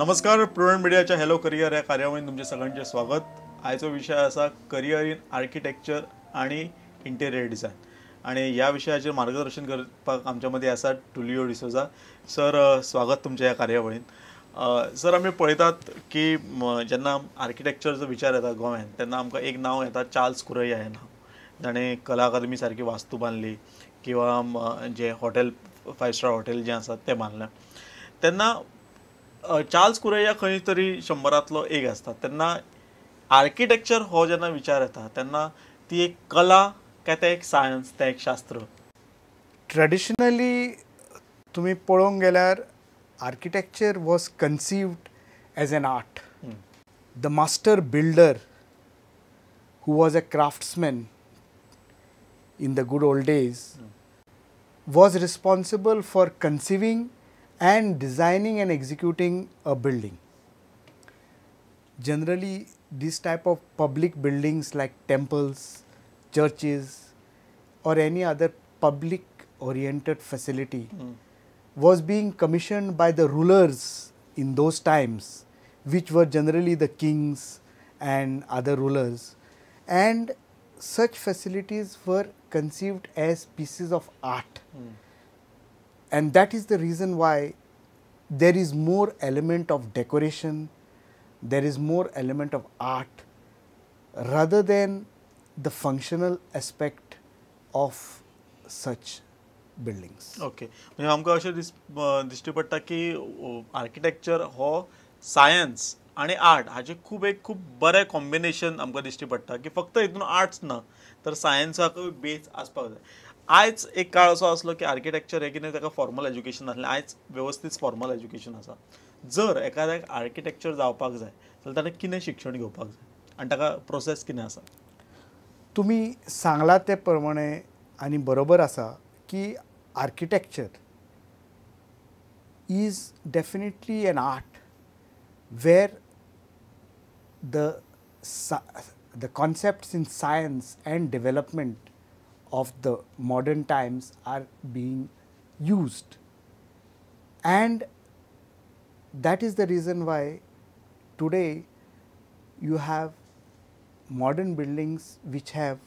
नमस्कार. प्रुडंट मीडियाच्या hello career या कार्यावळीन तुमचे सगळ्यांचे स्वागत. आयचो विषय असा करियर इन आर्किटेक्चर आणि इंटेरियर डिझायन आणि या विषयाचे मार्गदर्शन करपाक आमच्या मध्ये आसा टुलियो डिसोजा सर. स्वागत तुमच्या या कार्यावळीन. सर, आम्ही पळयतात की जेन्ना आर्किटेक्चरचो विचार येता गोंयांत तेन्ना आमकां एक नाव येता, चार्ल्स कुरैया हे नाव. ताणें कला अकादमी सारकी वास्तू बांदली किंवा जे हॉटेल 5 स्टार हॉटेल जे आसात ते बांदल्या. तेन्ना चार्ल्स कुरैया खंय तरी 100तलो एक आसता. तेन्ना आर्किटेक्चर हो जेन्ना विचार येता तेन्ना ती एक कला काय तें एक सायन्स, तें एक शास्त्र? ट्रेडिशनली तुम्ही पळोवंक गेल्यार architecture was conceived as an art. The master builder who was a craftsman in the good old days was responsible for conceiving and designing and executing a building. Generally, this type of public buildings like temples, churches or any other public oriented facility was being commissioned by the rulers in those times, which were generally the kings and other rulers, and such facilities were conceived as pieces of art. And that is the reason why there is more element of decoration, there is more element of art rather than the functional aspect of such buildings. Okay. म्हणजे आमकां अशें दिश्टी पडटा की architecture हो science आणि art हाचे खूब बरें कॉम्बिनेशन आमकां दिश्टी पडटा की फक्त हितून आर्ट्स ना तर सायन्साकूय बेस आसपाक जाय. आयज एक काळ असो आसलो की आर्किटेक्चर हे कितें ताका फॉर्मल एज्युकेशन नासलें. आयज व्यवस्थीत फॉर्मल एज्युकेशन आसा. जर एखाद्याक आर्किटेक्चर जावपाक जाय जाल्यार ताणें कितें शिक्षण घेवपाक जाय आनी ताका प्रोसेस कितें आसा? तुम्ही सांगला ते प्रमाणे आणि बरोबर आसा की architecture is definitely an art where the concepts in science and development of the modern times are being used, and that is the reason why today you have modern buildings which have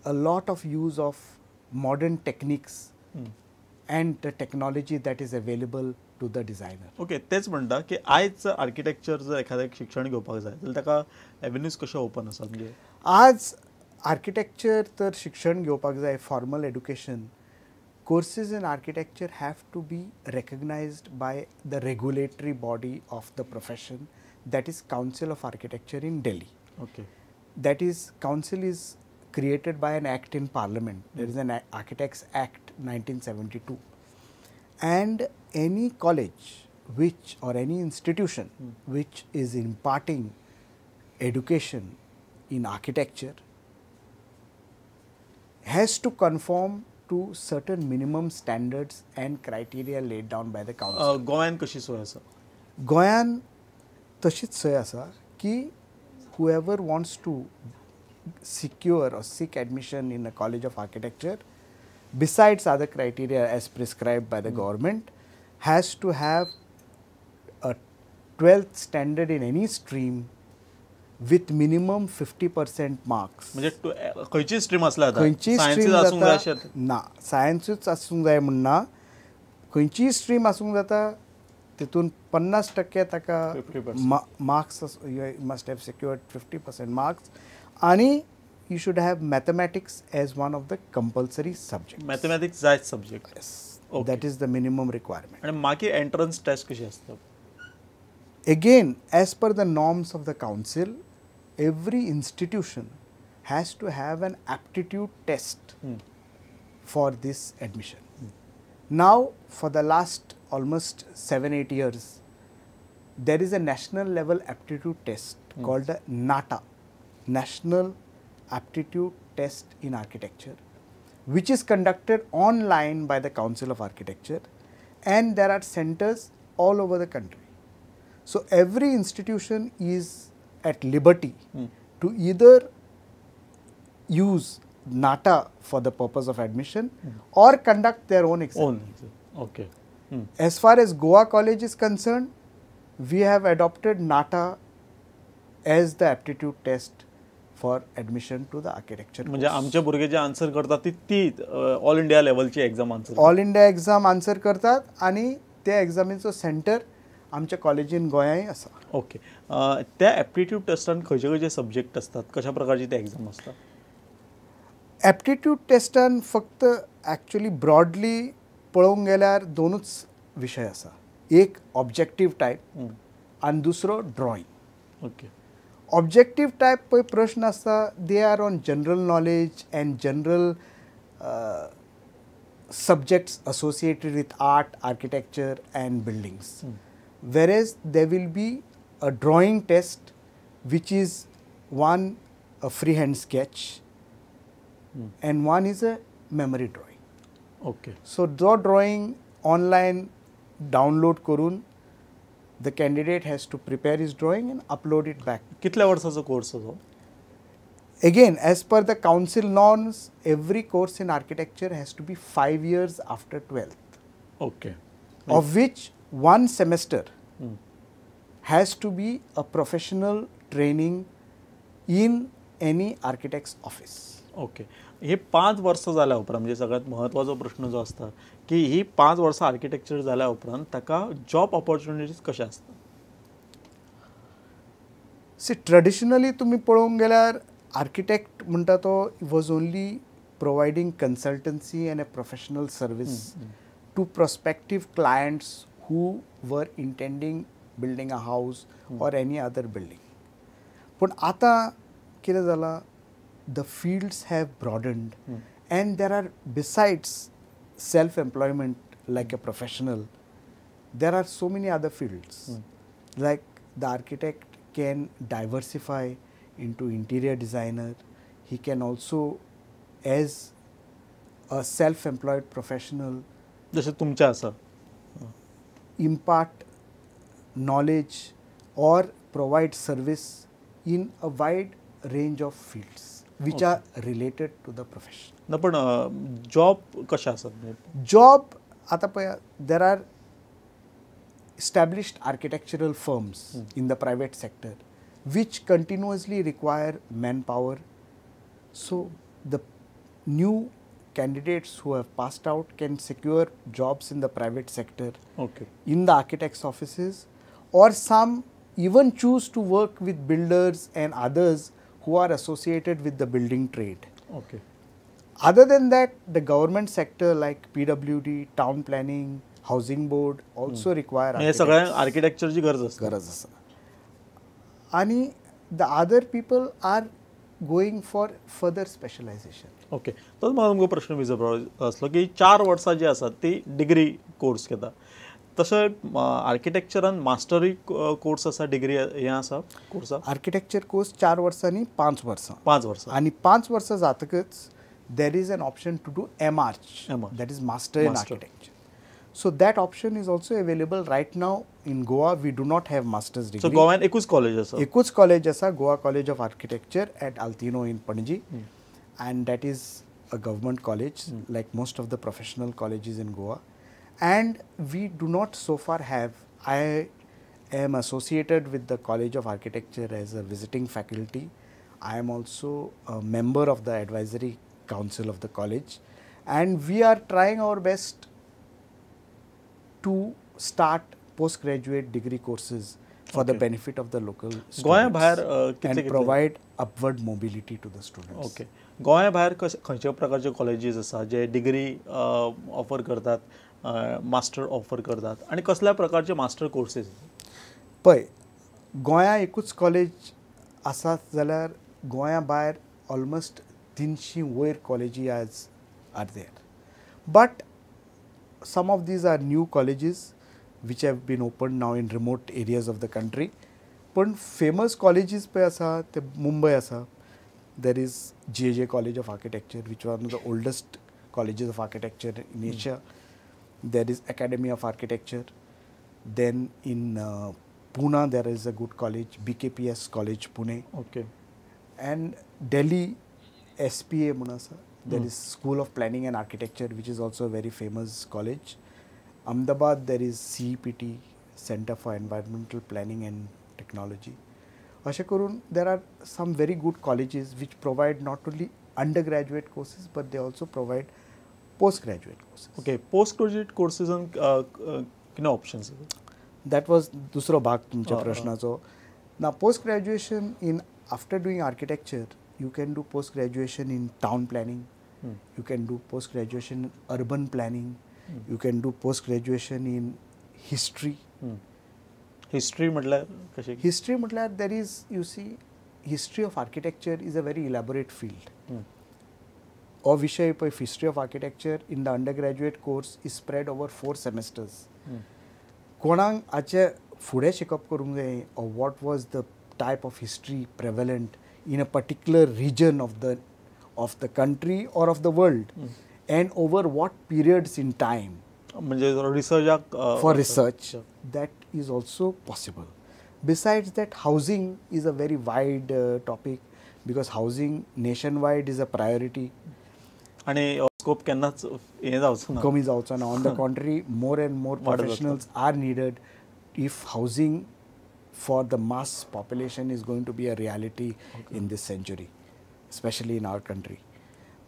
a lot of use of modern techniques and the technology that is available to the designer. Okay. तेच म्हणटा की आयज architecture जर एखाद्याक शिक्षण घेवपाक जाय जाल्यार ताका एव्हेन्यूज कशे ओपन आसात? म्हणजे आज आर्किटेक्चर तर शिक्षण घेवपाक जाय, formal education, courses in architecture have to be recognized by the regulatory body of the profession, that is Council of Architecture in Delhi. Okay. That is, council is created by an act in parliament. There is an Architects Act 1972, and any college which or any institution which is imparting education in architecture has to conform to certain minimum standards and criteria laid down by the council. गोंयान कशी सोय आसा? गोंयान तशीच सोय आसा की whoever wants to secure or seek admission in a college of architecture, besides other criteria as prescribed by the government, has to have a 12th standard in any stream with minimum 50% marks. म्हणजे खंयची stream आसल्या आता? खंयची sciences stream आसूंक जाय जाता अशें? ना, सायन्सूच आसूंक जाय म्हणना. खंयचीय स्ट्रीम आसूंक जाता, तितून 50% ताका 50%. Marks must have secured 50% marks, आणि you should have mathematics as one of the compulsory subjects. Mathematics जायच subject. Yes. Okay. That is the minimum requirement. आणि मागीर एंट्रन्स टेस्ट कशी आसता? Again, as per the norms of the council, every institution has to have an aptitude test for this admission. Now, for the last almost 7-8 years, there is a national level aptitude test called the NATA, National Aptitude Test in Architecture, which is conducted online by the Council of Architecture, and there are centers all over the country. So every institution is at liberty to either use NATA for the purpose of admission or conduct their own exam. Okay. As far as Goa College is concerned, we have adopted NATA as the aptitude test for admission to the architecture म्हणजे course. आमचे भुरगे जे answer करतात ती all India लेवलची exam answer all India exam answer करतात आणि त्या एक्झामीचो centre आमच्या कॉलेजीन गोंयांय आसा. ओके. त्या एप्टिट्यूड टेस्टान खंयचे खंयचे सब्जेक्ट असतात, कशा प्रकारची ते एक्झाम असतात? एप्टिट्यूड टेस्टान फक्त ॲक्च्युली ब्रॉडली पळोवंक गेल्यार दोनूच विशय आसा. एक ऑब्जेक्टीव टायप आनी दुसरो ड्रॉइंग. ओके. ऑब्जेक्टीव टायप पळय प्रश्न आसता they are on general knowledge and general subjects associated with art, architecture and buildings. Whereas there will be a drawing test which is one a freehand sketch and one is a memory drawing. Okay. So the drawing online download करून the candidate has to prepare his drawing and upload it back. कितल्या वर्षाचा course असो? Again, as per the council norms, every course in architecture has to be 5 years after 12th. Okay. Of which one semester has to be a professional training in any architect's office. Okay. हे 5 वर्ष जाल्या उपरांत म्हणजे सगळ्यात महत्वाचो प्रश्न जो असता की ही 5 वर्सां आर्किटेक्चर जाल्या उपरांत ताका जॉब ऑपॉर्च्युनिटीज कशा असतात? सी ट्रेडिशनली तुम्ही पळोवंक गेल्यार आर्किटेक्ट म्हणटा तो was only providing consultancy and a professional service to prospective clients who were intending building a house or any other building. पूण आतां कितें जालां, the fields have broadened and there are, besides self-employment like a professional, there are so many other fields. Like the architect can diversify into interior designer. He can also, as a self-employed professional, जसे तुमच्या आसा, impart knowledge or provide service in a wide range of fields which are related to the profession. ना पण job कशा असतात? Job, आता पळया, there are established architectural firms in the private sector which continuously require manpower. So the new candidates who have passed out can secure jobs in the private sector, Okay. in the architects' offices, or some even choose to work with builders and others who are associated with the building trade. Okay. Other than that, the government sector like PWD, town planning, housing board also require हे सगळ्या आर्किटेक्चरची गरज असते. गरज आसा. आणि the other people are going for further specialization. Okay. तर म्हाका तुमकां प्रश्न विचारपाचो आसलो की 4 वर्सां जी आसात ती डिग्री कोर्स घेता. तशें आर्किटेक्चरान मास्टरी कोर्स आसा, डिग्री हें आसा कोर्स? आर्किटेक्चर कोर्स 4 वर्सांनी 5 वर्सां. 5 वर्सां. आणि 5 वर्सां जातकच there is an option to do MArch, that is Master in Architecture. So that option is also available right now in Goa. We do not have master's degree. So गोव्यान एकूच college आसा? एकूच college आसा, Goa College of Architecture at Altino in Panaji, and that is a government college like most of the professional colleges in Goa. And we do not so far have, I am associated with the College of Architecture as a visiting faculty. I am also a member of the advisory council of the college, and we are trying our best to start postgraduate degree courses for the benefit of the local students and provide upward mobility to the students. Okay. गोंया भायर खंयच्या प्रकारचे colleges आसा जे degree offer करतात, master offer करतात, आणि कसल्या प्रकारचे मास्टर कोर्सेस? पळय, गोंया एकूच कॉलेज आसात जाल्यार गोंया भायर ऑलमोस्ट 300 वयर कॉलेजी आज are there. But some of these are new colleges which have been opened now in remote areas of the country. पण famous colleges पे आसा ते मुंबई आसा. There is JJ College of Architecture, which was one of the oldest colleges of architecture in Asia. There is Academy of Architecture. Then in Pune there is a good college, BKPS College Pune. Okay. And Delhi SPA म्हणून आसा. There is School of Planning and Architecture, which is also a very famous college. Ahmedabad there is CEPT, Center for Environmental Planning and Technology. अशें करून there are some very good colleges which provide not only undergraduate courses but they also provide postgraduate courses. Okay, postgraduate courses and कितने options आहेत? That was दुसरो भाग तुमच्या प्रश्नाचो. Now post graduation in after doing architecture you can do post graduation in town planning, you can do post graduation in urban planning, you can do post graduation in history. History म्हटल्यार कशें? History म्हटल्यार there is, you see, history of architecture is a very elaborate field. हो विषय पळय history of architecture in the undergraduate course is spread over 4 semesters. कोणाक हाचे फुडें शिकप करूंक जाय or what was the type of history prevalent in a particular region of the country or of the world and over what periods in time. म्हणजे रिसर्चाक For research, that is also possible. Besides that, housing is a very wide topic because housing nationwide is a priority. आणि scope केन्नाच हे जावचो ना. कमी जावचो ना. On the contrary, more and more professionals are needed if housing for the mass population is going to be a reality in this century, especially in our country.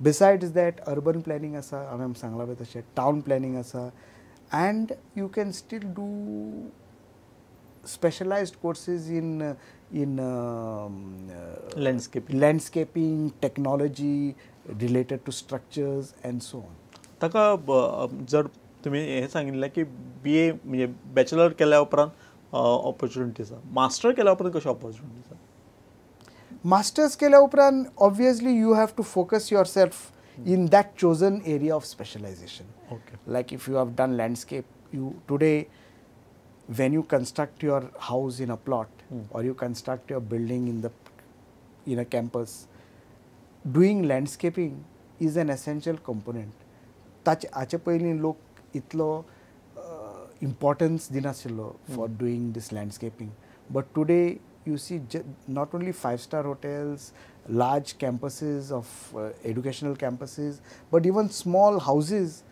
Besides that, urban planning asa, हांवें सांगला पळय तशें, town planning asa, and you can still do specialized courses in landscaping, technology related to structures and so on. ताका जर तुम्ही हे सांगितलें की BA म्हणजे bachelor केल्या उपरांत ऑपॉर्च्युनिटीज आसा, मास्टर केल्या उपरांत कशें ऑपॉर्च्युनिटीज आसा? Masters केल्या उपरांत obviously you have to focus yourself in that chosen area of specialization. Okay. Like if you have done landscape, you today when you construct your house in a plot or you construct your building in a campus, doing landscaping is an essential component. हाचे पयलीं लोक इतलो importance दिनाशिल्लो for doing this landscaping, but today you see not only 5-star hotels, large campuses of educational campuses, but even small houses,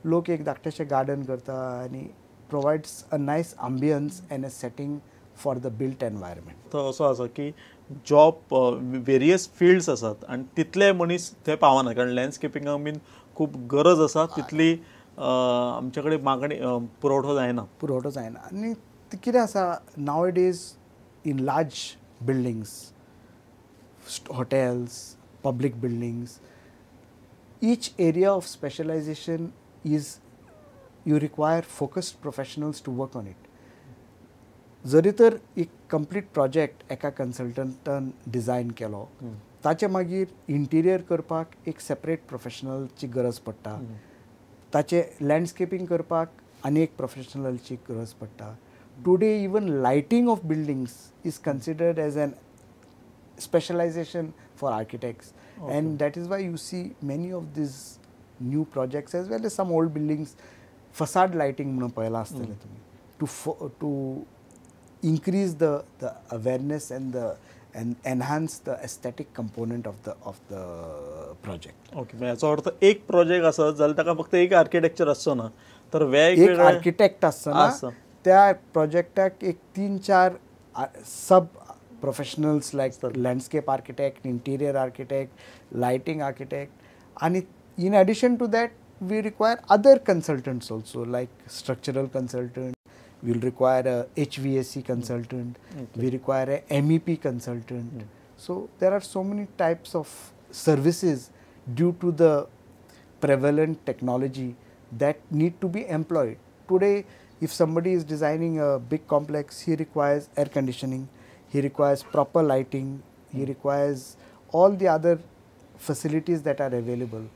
लोक एक धाकटेशें garden करता आनी provides a nice ambience and a setting for the built environment. तो असो आसा की job various fields आसात आनी तितले मनीस थंय पावना कारण लँडस्केपिंगाक बीन खूब गरज आसा तितली आमचे कडेन मागणी पुरवठो जायना. आनी कितें आसा nowadays in large buildings, hotels, public buildings, each area of specialization is you require focused professionals to work on it. जरी तर एक कंप्लीट प्रोजेक्ट एका कन्सल्टंटान डिझायन केलो, ताचे मागीर इंटिरियर करपाक एक सेपरेट प्रोफेशनलची गरज पडटा, ताचे लँडस्केपिंग करपाक आनी एक प्रोफेशनलची गरज पडटा. Today even lighting of buildings is considered as an specialization for architects. Okay. And that is why you see many of these new projects as well as some old buildings facade lighting म्हणून पळयलां आसतलें तुमी, to increase the awareness and enhance the aesthetic component of the project. Okay, याचा अर्थ एक project आसत जाल्यार ताका फक्त एक आर्किटेक्चर आसचो ना तर एक आर्किटेक्ट आसना, त्या प्रोजेक्टाक एक 3-4 सब professionals like landscape architect, interior architect, lighting architect, and in addition to that we require other consultants also like structural consultant, we will require a HVAC consultant, we require a MEP consultant. So there are so many types of services due to the prevalent technology that need to be employed. Today if somebody is designing a big complex, he requires air conditioning, he requires proper lighting, he requires all the other facilities that are available.